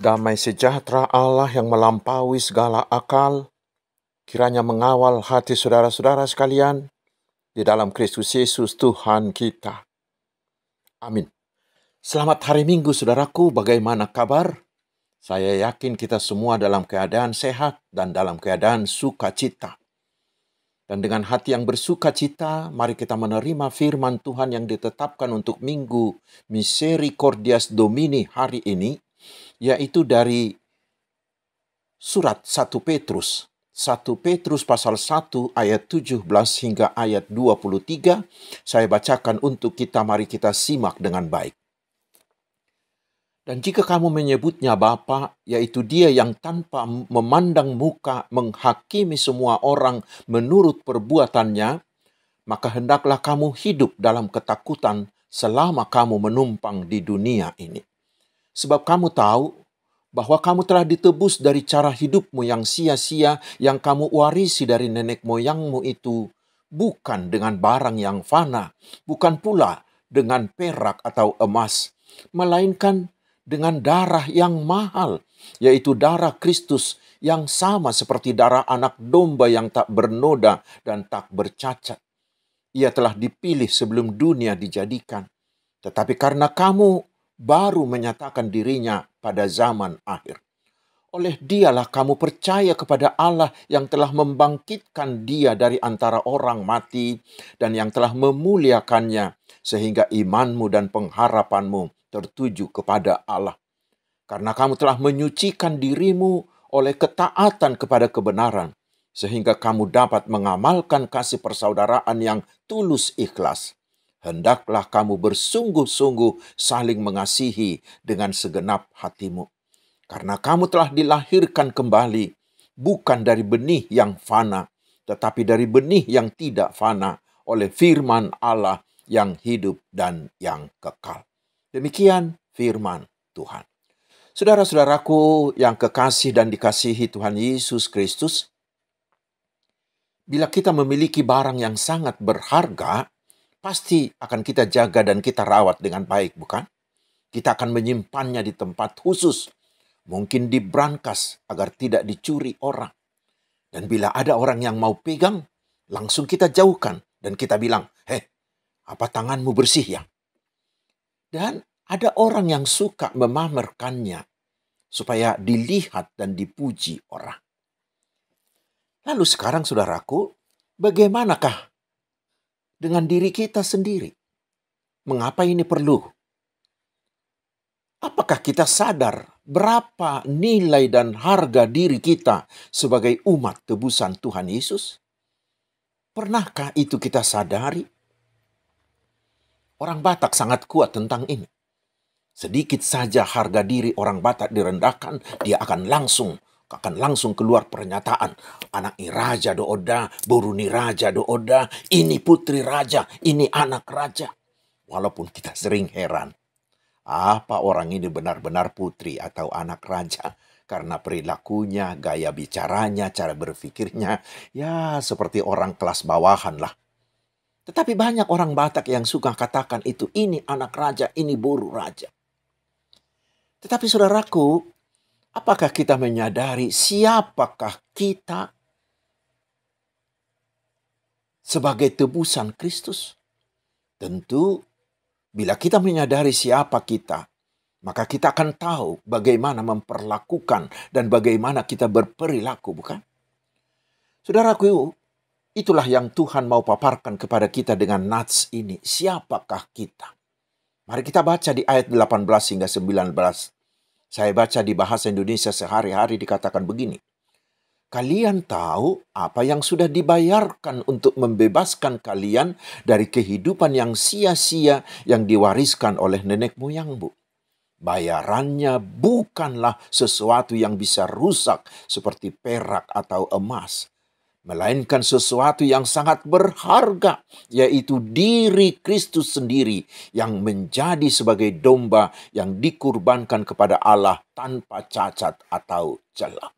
Damai sejahtera Allah yang melampaui segala akal, kiranya mengawal hati saudara-saudara sekalian di dalam Kristus Yesus Tuhan kita. Amin. Selamat hari Minggu saudaraku, bagaimana kabar? Saya yakin kita semua dalam keadaan sehat dan dalam keadaan sukacita. Dan dengan hati yang bersukacita, mari kita menerima firman Tuhan yang ditetapkan untuk Minggu Misericordias Domini hari ini, yaitu dari surat 1 Petrus. 1 Petrus pasal 1 ayat 17 hingga ayat 23. Saya bacakan untuk kita, mari kita simak dengan baik. Dan jika kamu menyebutnya Bapa, yaitu Dia yang tanpa memandang muka menghakimi semua orang menurut perbuatannya, maka hendaklah kamu hidup dalam ketakutan selama kamu menumpang di dunia ini. Sebab kamu tahu bahwa kamu telah ditebus dari cara hidupmu yang sia-sia yang kamu warisi dari nenek moyangmu itu, bukan dengan barang yang fana, bukan pula dengan perak atau emas, melainkan dengan darah yang mahal, yaitu darah Kristus yang sama seperti darah anak domba yang tak bernoda dan tak bercacat. Ia telah dipilih sebelum dunia dijadikan, tetapi karena kamu baru menyatakan dirinya pada zaman akhir. Oleh Dialah kamu percaya kepada Allah yang telah membangkitkan Dia dari antara orang mati dan yang telah memuliakannya, sehingga imanmu dan pengharapanmu tertuju kepada Allah. Karena kamu telah menyucikan dirimu oleh ketaatan kepada kebenaran, sehingga kamu dapat mengamalkan kasih persaudaraan yang tulus ikhlas. Hendaklah kamu bersungguh-sungguh saling mengasihi dengan segenap hatimu. Karena kamu telah dilahirkan kembali, bukan dari benih yang fana, tetapi dari benih yang tidak fana, oleh firman Allah yang hidup dan yang kekal. Demikian firman Tuhan. Saudara-saudaraku yang kekasih dan dikasihi Tuhan Yesus Kristus, bila kita memiliki barang yang sangat berharga, pasti akan kita jaga dan kita rawat dengan baik, bukan? Kita akan menyimpannya di tempat khusus, mungkin di brankas agar tidak dicuri orang. Dan bila ada orang yang mau pegang, langsung kita jauhkan dan kita bilang, apa tanganmu bersih ya? Dan ada orang yang suka memamerkannya supaya dilihat dan dipuji orang. Lalu sekarang saudaraku, bagaimanakah dengan diri kita sendiri? Mengapa ini perlu? Apakah kita sadar berapa nilai dan harga diri kita sebagai umat tebusan Tuhan Yesus? Pernahkah itu kita sadari? Orang Batak sangat kuat tentang ini. Sedikit saja harga diri orang Batak direndahkan, dia akan langsung keluar pernyataan. Anak ni raja do oda, buru ni raja do oda, ini putri raja, ini anak raja. Walaupun kita sering heran, apa orang ini benar-benar putri atau anak raja? Karena perilakunya, gaya bicaranya, cara berpikirnya, ya seperti orang kelas bawahan lah. Tetapi banyak orang Batak yang suka katakan itu, ini anak raja, ini buru raja. Tetapi saudaraku, apakah kita menyadari siapakah kita sebagai tebusan Kristus? Tentu, bila kita menyadari siapa kita, maka kita akan tahu bagaimana memperlakukan dan bagaimana kita berperilaku, bukan? Saudaraku, itulah yang Tuhan mau paparkan kepada kita dengan nats ini. Siapakah kita? Mari kita baca di ayat 18 hingga 19. Saya baca di bahasa Indonesia sehari-hari dikatakan begini. Kalian tahu apa yang sudah dibayarkan untuk membebaskan kalian dari kehidupan yang sia-sia yang diwariskan oleh nenek moyangmu. Bayarannya bukanlah sesuatu yang bisa rusak seperti perak atau emas, melainkan sesuatu yang sangat berharga, yaitu diri Kristus sendiri yang menjadi sebagai domba yang dikurbankan kepada Allah tanpa cacat atau celah.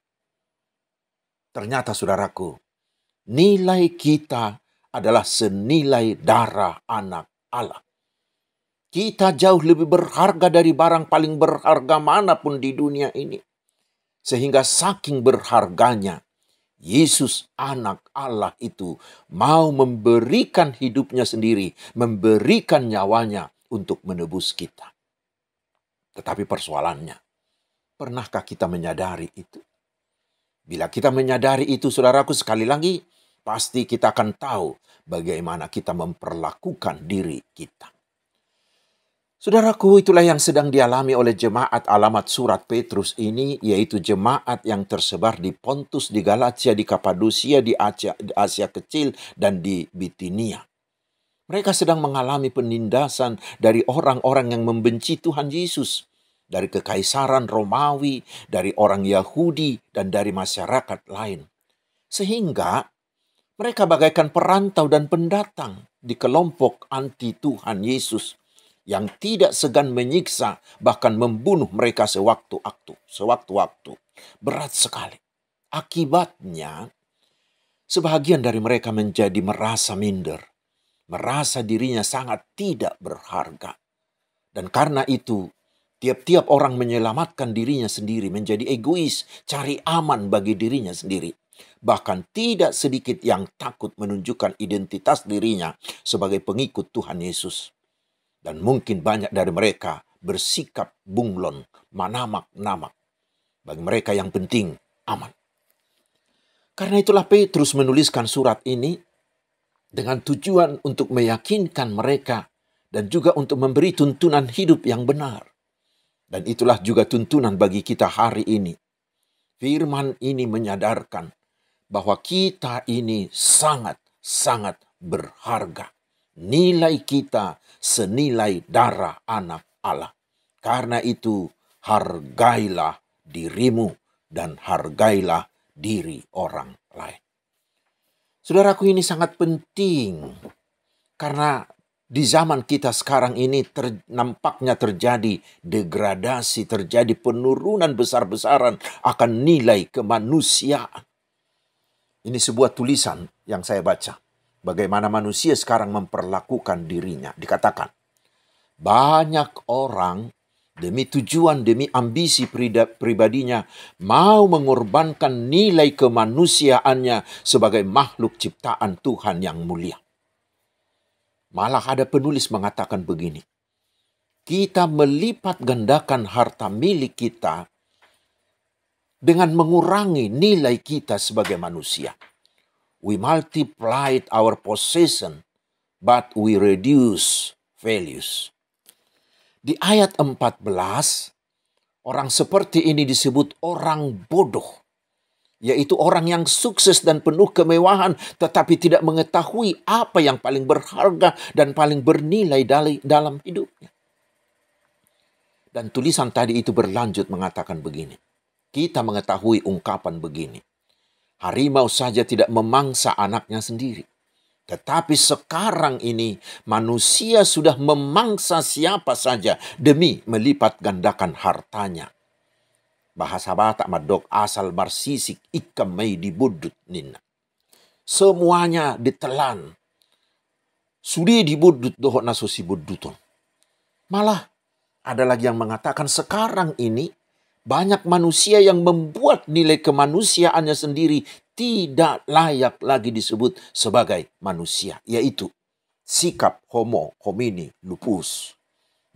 Ternyata saudaraku, nilai kita adalah senilai darah anak Allah. Kita jauh lebih berharga dari barang paling berharga manapun di dunia ini. Sehingga saking berharganya, Yesus anak Allah itu mau memberikan hidupnya sendiri, memberikan nyawanya untuk menebus kita. Tetapi persoalannya, pernahkah kita menyadari itu? Bila kita menyadari itu, saudaraku, sekali lagi, pasti kita akan tahu bagaimana kita memperlakukan diri kita. Saudaraku, itulah yang sedang dialami oleh jemaat alamat surat Petrus ini, yaitu jemaat yang tersebar di Pontus, di Galatia, di Kapadosia, di Asia Kecil, dan di Bitinia. Mereka sedang mengalami penindasan dari orang-orang yang membenci Tuhan Yesus, dari kekaisaran Romawi, dari orang Yahudi, dan dari masyarakat lain. Sehingga mereka bagaikan perantau dan pendatang di kelompok anti Tuhan Yesus, yang tidak segan menyiksa, bahkan membunuh mereka sewaktu-waktu. Berat sekali. Akibatnya, sebahagian dari mereka menjadi merasa minder, merasa dirinya sangat tidak berharga. Dan karena itu, tiap-tiap orang menyelamatkan dirinya sendiri, menjadi egois, cari aman bagi dirinya sendiri. Bahkan tidak sedikit yang takut menunjukkan identitas dirinya sebagai pengikut Tuhan Yesus. Dan mungkin banyak dari mereka bersikap bunglon, manamak-namak. Bagi mereka yang penting aman. Karena itulah Petrus menuliskan surat ini dengan tujuan untuk meyakinkan mereka dan juga untuk memberi tuntunan hidup yang benar. Dan itulah juga tuntunan bagi kita hari ini. Firman ini menyadarkan bahwa kita ini sangat-sangat berharga. Nilai kita senilai darah anak Allah. Karena itu, hargailah dirimu dan hargailah diri orang lain. Saudaraku, ini sangat penting. Karena di zaman kita sekarang ini nampaknya terjadi degradasi, terjadi penurunan besar-besaran akan nilai kemanusiaan. Ini sebuah tulisan yang saya baca. Bagaimana manusia sekarang memperlakukan dirinya. Dikatakan, banyak orang demi tujuan, demi ambisi pribadinya mau mengorbankan nilai kemanusiaannya sebagai makhluk ciptaan Tuhan yang mulia. Malah ada penulis mengatakan begini, kita melipat gandakan harta milik kita dengan mengurangi nilai kita sebagai manusia. We multiplied our possession, but we reduce values. Di ayat 14, orang seperti ini disebut orang bodoh. Yaitu orang yang sukses dan penuh kemewahan, tetapi tidak mengetahui apa yang paling berharga dan paling bernilai dalam hidupnya. Dan tulisan tadi itu berlanjut mengatakan begini. Kita mengetahui ungkapan begini. Harimau saja tidak memangsa anaknya sendiri. Tetapi sekarang ini manusia sudah memangsa siapa saja demi melipat gandakan hartanya. Bahasa Batak madok asal marsisik ikam may dibudut nina. Semuanya ditelan. Sudi dibudut dohok naso si buduton. Malah ada lagi yang mengatakan sekarang ini banyak manusia yang membuat nilai kemanusiaannya sendiri tidak layak lagi disebut sebagai manusia. Yaitu sikap homo homini lupus.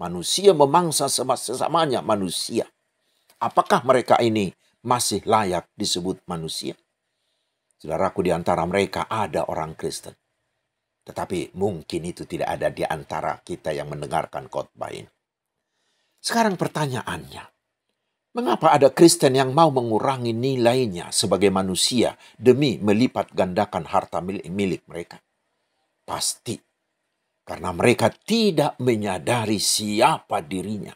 Manusia memangsa sesamanya manusia. Apakah mereka ini masih layak disebut manusia? Saudaraku, di antara mereka ada orang Kristen. Tetapi mungkin itu tidak ada di antara kita yang mendengarkan khotbah ini. Sekarang pertanyaannya, mengapa ada Kristen yang mau mengurangi nilainya sebagai manusia demi melipat gandakan harta milik mereka? Pasti karena mereka tidak menyadari siapa dirinya.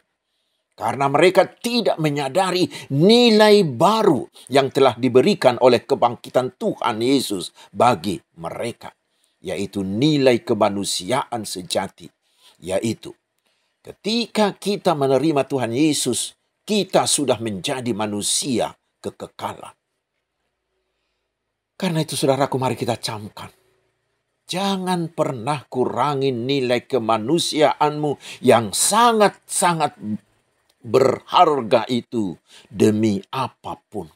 Karena mereka tidak menyadari nilai baru yang telah diberikan oleh kebangkitan Tuhan Yesus bagi mereka. Yaitu nilai kemanusiaan sejati. Yaitu ketika kita menerima Tuhan Yesus, kita sudah menjadi manusia kekekalan. Karena itu saudaraku, mari kita camkan. Jangan pernah kurangi nilai kemanusiaanmu yang sangat-sangat berharga itu demi apapun.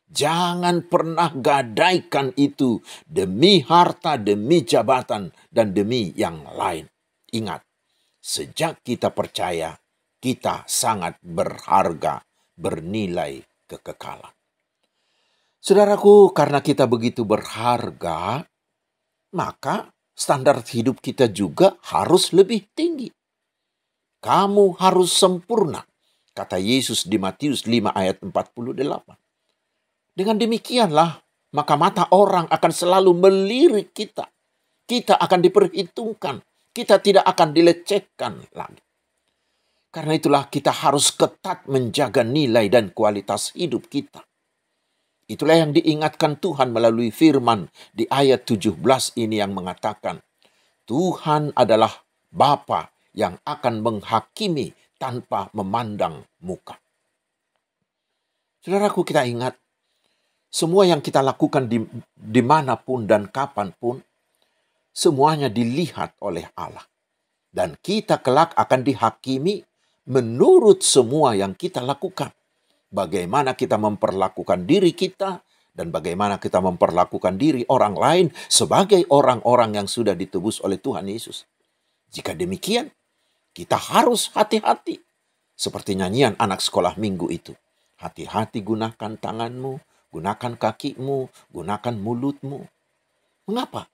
Jangan pernah gadaikan itu demi harta, demi jabatan, dan demi yang lain. Ingat, sejak kita percaya, kita sangat berharga, bernilai kekekalan. Saudaraku, karena kita begitu berharga, maka standar hidup kita juga harus lebih tinggi. Kamu harus sempurna, kata Yesus di Matius 5 ayat 48. Dengan demikianlah, maka mata orang akan selalu melirik kita. Kita akan diperhitungkan. Kita tidak akan dilecehkan lagi. Karena itulah kita harus ketat menjaga nilai dan kualitas hidup kita. Itulah yang diingatkan Tuhan melalui firman di ayat 17 ini yang mengatakan, Tuhan adalah Bapa yang akan menghakimi tanpa memandang muka. Saudaraku, kita ingat, semua yang kita lakukan dimanapun dan kapanpun, semuanya dilihat oleh Allah. Dan kita kelak akan dihakimi menurut semua yang kita lakukan. Bagaimana kita memperlakukan diri kita, dan bagaimana kita memperlakukan diri orang lain sebagai orang-orang yang sudah ditebus oleh Tuhan Yesus. Jika demikian, kita harus hati-hati. Seperti nyanyian anak sekolah minggu itu. Hati-hati gunakan tanganmu, gunakan kakimu, gunakan mulutmu. Mengapa?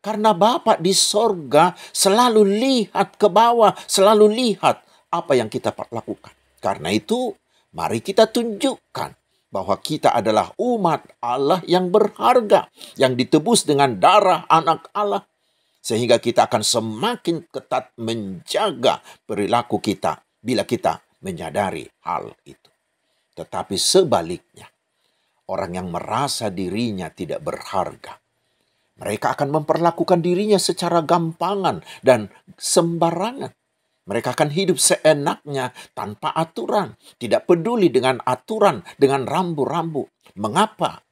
Karena Bapa di sorga selalu lihat ke bawah, selalu lihat apa yang kita lakukan. Karena itu, mari kita tunjukkan bahwa kita adalah umat Allah yang berharga, yang ditebus dengan darah anak Allah. Sehingga kita akan semakin ketat menjaga perilaku kita bila kita menyadari hal itu. Tetapi sebaliknya, orang yang merasa dirinya tidak berharga, mereka akan memperlakukan dirinya secara gampangan dan sembarangan. Mereka akan hidup seenaknya tanpa aturan. Tidak peduli dengan aturan, dengan rambu-rambu. Mengapa?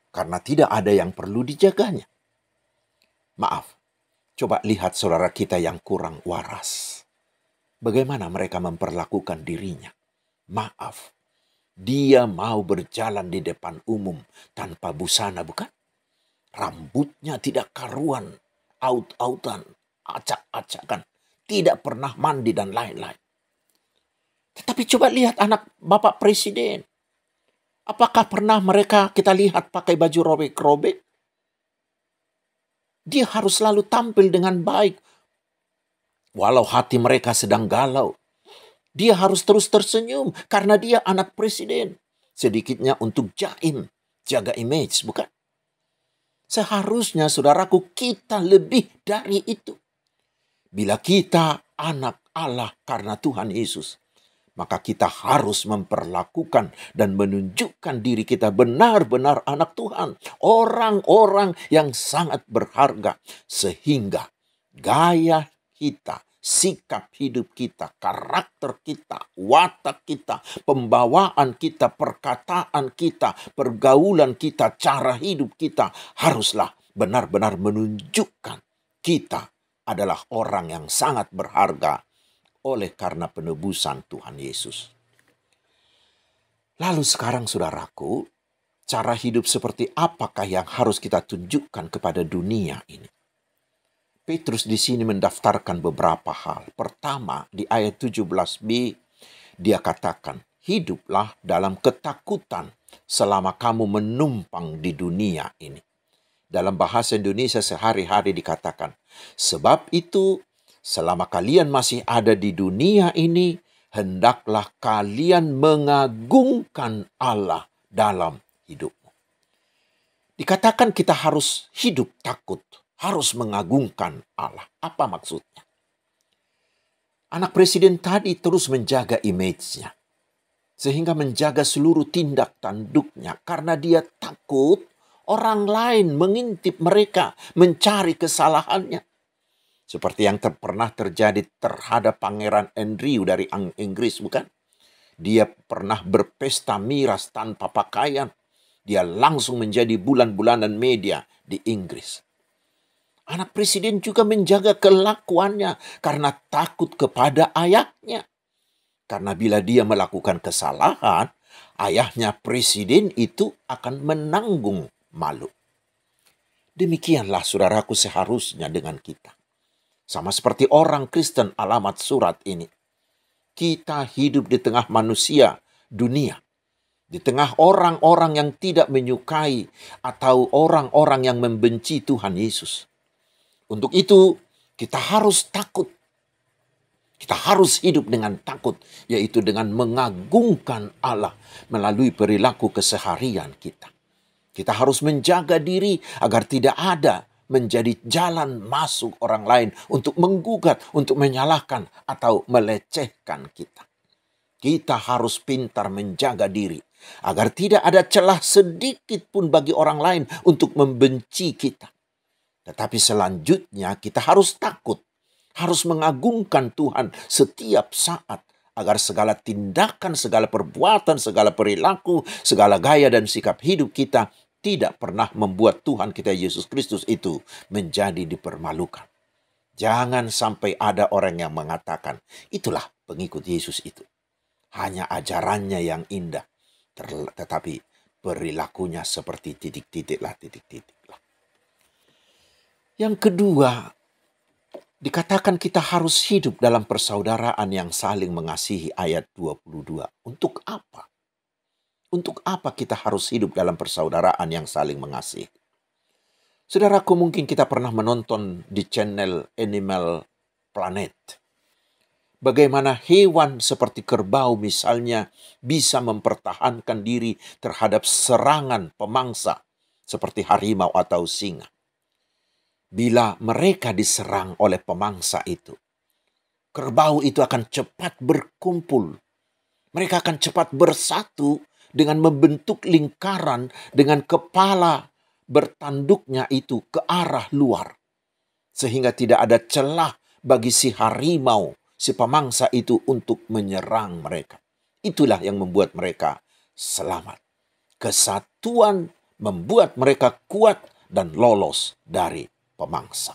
Karena tidak ada yang perlu dijaganya. Maaf, coba lihat saudara kita yang kurang waras. Bagaimana mereka memperlakukan dirinya? Maaf, dia mau berjalan di depan umum tanpa busana, bukan? Rambutnya tidak karuan, aut-autan, acak-acakan, tidak pernah mandi dan lain-lain. Tetapi coba lihat anak Bapak Presiden. Apakah pernah mereka kita lihat pakai baju robek-robek? Dia harus selalu tampil dengan baik. Walau hati mereka sedang galau. Dia harus terus tersenyum karena dia anak presiden. Sedikitnya untuk jaim, jaga image, bukan? Seharusnya saudaraku kita lebih dari itu. Bila kita anak Allah karena Tuhan Yesus, maka kita harus memperlakukan dan menunjukkan diri kita benar-benar anak Tuhan. Orang-orang yang sangat berharga. Sehingga gaya kita, sikap hidup kita, karakter kita, watak kita, pembawaan kita, perkataan kita, pergaulan kita, cara hidup kita haruslah benar-benar menunjukkan kita adalah orang yang sangat berharga oleh karena penebusan Tuhan Yesus. Lalu sekarang saudaraku, cara hidup seperti apakah yang harus kita tunjukkan kepada dunia ini? Petrus di sini mendaftarkan beberapa hal. Pertama, di ayat 17b, dia katakan, hiduplah dalam ketakutan selama kamu menumpang di dunia ini. Dalam bahasa Indonesia sehari-hari dikatakan, sebab itu selama kalian masih ada di dunia ini, hendaklah kalian mengagungkan Allah dalam hidupmu. Dikatakan kita harus hidup takut, harus mengagungkan Allah. Apa maksudnya? Anak presiden tadi terus menjaga image-nya. Sehingga menjaga seluruh tindak tanduknya. Karena dia takut orang lain mengintip mereka, mencari kesalahannya. Seperti yang pernah terjadi terhadap Pangeran Andrew dari Inggris, bukan? Dia pernah berpesta miras tanpa pakaian. Dia langsung menjadi bulan-bulanan media di Inggris. Anak presiden juga menjaga kelakuannya karena takut kepada ayahnya. Karena bila dia melakukan kesalahan, ayahnya presiden itu akan menanggung malu. Demikianlah saudaraku seharusnya dengan kita. Sama seperti orang Kristen alamat surat ini. Kita hidup di tengah manusia dunia. Di tengah orang-orang yang tidak menyukai atau orang-orang yang membenci Tuhan Yesus. Untuk itu kita harus takut. Kita harus hidup dengan takut, yaitu dengan mengagungkan Allah melalui perilaku keseharian kita. Kita harus menjaga diri agar tidak ada menjadi jalan masuk orang lain untuk menggugat, untuk menyalahkan atau melecehkan kita. Kita harus pintar menjaga diri agar tidak ada celah sedikit pun bagi orang lain untuk membenci kita. Tetapi selanjutnya kita harus takut, harus mengagungkan Tuhan setiap saat agar segala tindakan, segala perbuatan, segala perilaku, segala gaya dan sikap hidup kita tidak pernah membuat Tuhan kita Yesus Kristus itu menjadi dipermalukan. Jangan sampai ada orang yang mengatakan, itulah pengikut Yesus itu. Hanya ajarannya yang indah, tetapi perilakunya seperti titik-titik lah. Yang kedua, dikatakan kita harus hidup dalam persaudaraan yang saling mengasihi, ayat 22. Untuk apa? Untuk apa kita harus hidup dalam persaudaraan yang saling mengasihi? Saudaraku, mungkin kita pernah menonton di channel Animal Planet. Bagaimana hewan seperti kerbau misalnya bisa mempertahankan diri terhadap serangan pemangsa seperti harimau atau singa. Bila mereka diserang oleh pemangsa itu, kerbau itu akan cepat berkumpul. Mereka akan cepat bersatu dengan membentuk lingkaran dengan kepala bertanduknya itu ke arah luar. Sehingga tidak ada celah bagi si harimau, si pemangsa itu untuk menyerang mereka. Itulah yang membuat mereka selamat. Kesatuan membuat mereka kuat dan lolos dari pemangsa.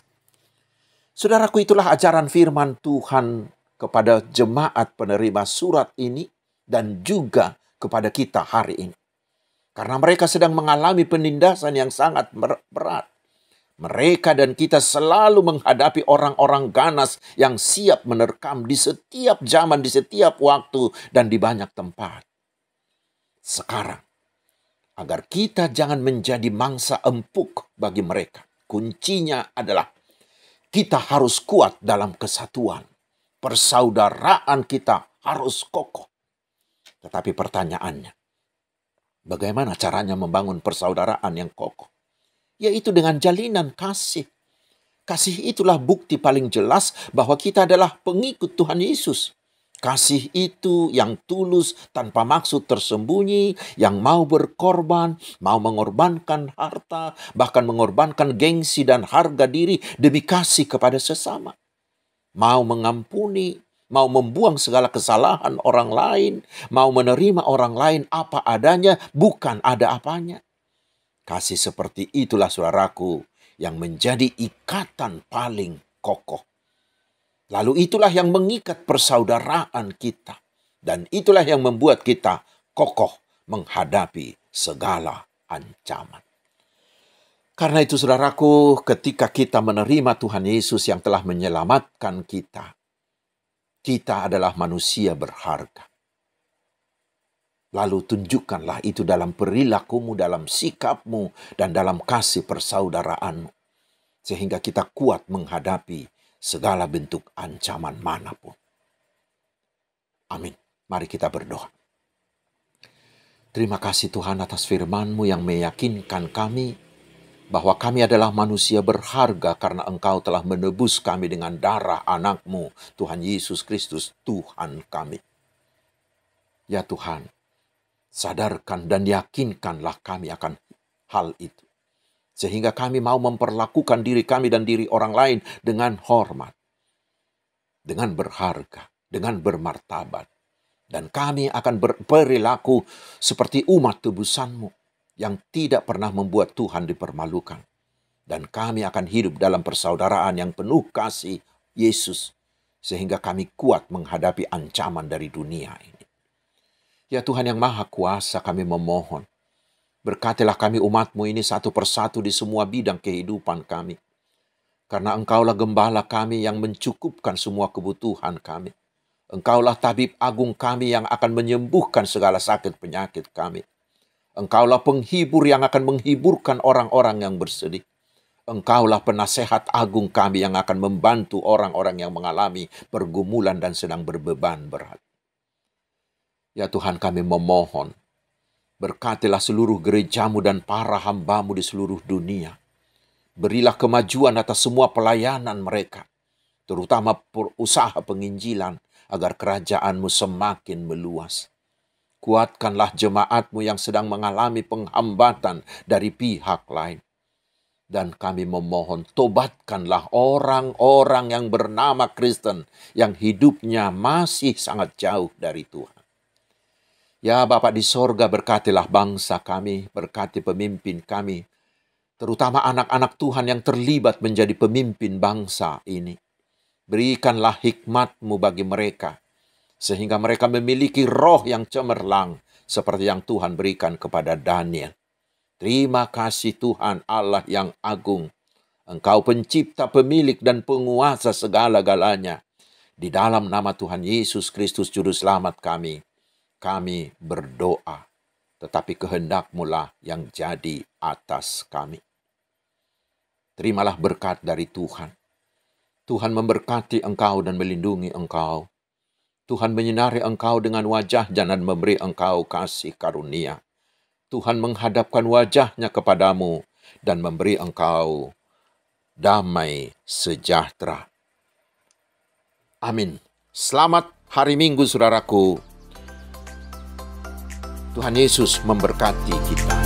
Saudaraku, itulah ajaran firman Tuhan kepada jemaat penerima surat ini dan juga kepada kita hari ini. Karena mereka sedang mengalami penindasan yang sangat berat. Mereka dan kita selalu menghadapi orang-orang ganas yang siap menerkam di setiap zaman, di setiap waktu, dan di banyak tempat. Sekarang, agar kita jangan menjadi mangsa empuk bagi mereka, kuncinya adalah kita harus kuat dalam kesatuan. Persaudaraan kita harus kokoh. Tetapi pertanyaannya, bagaimana caranya membangun persaudaraan yang kokoh? Yaitu dengan jalinan kasih. Kasih itulah bukti paling jelas bahwa kita adalah pengikut Tuhan Yesus. Kasih itu yang tulus, tanpa maksud tersembunyi, yang mau berkorban, mau mengorbankan harta, bahkan mengorbankan gengsi dan harga diri demi kasih kepada sesama. Mau mengampuni, mau membuang segala kesalahan orang lain, mau menerima orang lain apa adanya, bukan ada apanya. Kasih seperti itulah saudaraku yang menjadi ikatan paling kokoh. Lalu itulah yang mengikat persaudaraan kita. Dan itulah yang membuat kita kokoh menghadapi segala ancaman. Karena itu saudaraku, ketika kita menerima Tuhan Yesus yang telah menyelamatkan kita, kita adalah manusia berharga. Lalu tunjukkanlah itu dalam perilakumu, dalam sikapmu, dan dalam kasih persaudaraanmu. Sehingga kita kuat menghadapi segala bentuk ancaman manapun. Amin. Mari kita berdoa. Terima kasih Tuhan atas firman-Mu yang meyakinkan kami bahwa kami adalah manusia berharga karena Engkau telah menebus kami dengan darah anak-Mu, Tuhan Yesus Kristus, Tuhan kami. Ya Tuhan, sadarkan dan yakinkanlah kami akan hal itu. Sehingga kami mau memperlakukan diri kami dan diri orang lain dengan hormat, dengan berharga, dengan bermartabat. Dan kami akan berperilaku seperti umat tebusan-Mu yang tidak pernah membuat Tuhan dipermalukan. Dan kami akan hidup dalam persaudaraan yang penuh kasih Yesus, sehingga kami kuat menghadapi ancaman dari dunia ini. Ya Tuhan yang Maha Kuasa, kami memohon, berkatilah kami umat-Mu ini satu persatu di semua bidang kehidupan kami. Karena Engkaulah gembala kami yang mencukupkan semua kebutuhan kami. Engkaulah tabib agung kami yang akan menyembuhkan segala sakit penyakit kami. Engkaulah penghibur yang akan menghiburkan orang-orang yang bersedih. Engkaulah penasehat agung kami yang akan membantu orang-orang yang mengalami pergumulan dan sedang berbeban berat. Ya Tuhan, kami memohon, berkatilah seluruh gerejamu dan para hambamu di seluruh dunia. Berilah kemajuan atas semua pelayanan mereka, terutama usaha penginjilan, agar kerajaan-Mu semakin meluas. Kuatkanlah jemaat-Mu yang sedang mengalami penghambatan dari pihak lain. Dan kami memohon, tobatkanlah orang-orang yang bernama Kristen, yang hidupnya masih sangat jauh dari Tuhan. Ya Bapa di sorga, berkatilah bangsa kami, berkati pemimpin kami, terutama anak-anak Tuhan yang terlibat menjadi pemimpin bangsa ini. Berikanlah hikmat-Mu bagi mereka, sehingga mereka memiliki roh yang cemerlang, seperti yang Tuhan berikan kepada Daniel. Terima kasih Tuhan Allah yang agung. Engkau pencipta, pemilik, dan penguasa segala-galanya. Di dalam nama Tuhan Yesus Kristus Juru Selamat kami berdoa. Tetapi kehendak-Mu lah yang jadi atas kami. Terimalah berkat dari Tuhan. Tuhan memberkati engkau dan melindungi engkau. Tuhan menyinari engkau dengan wajah-Nya dan memberi engkau kasih karunia. Tuhan menghadapkan wajah-Nya kepadamu dan memberi engkau damai sejahtera. Amin. Selamat hari Minggu, saudaraku. Tuhan Yesus memberkati kita.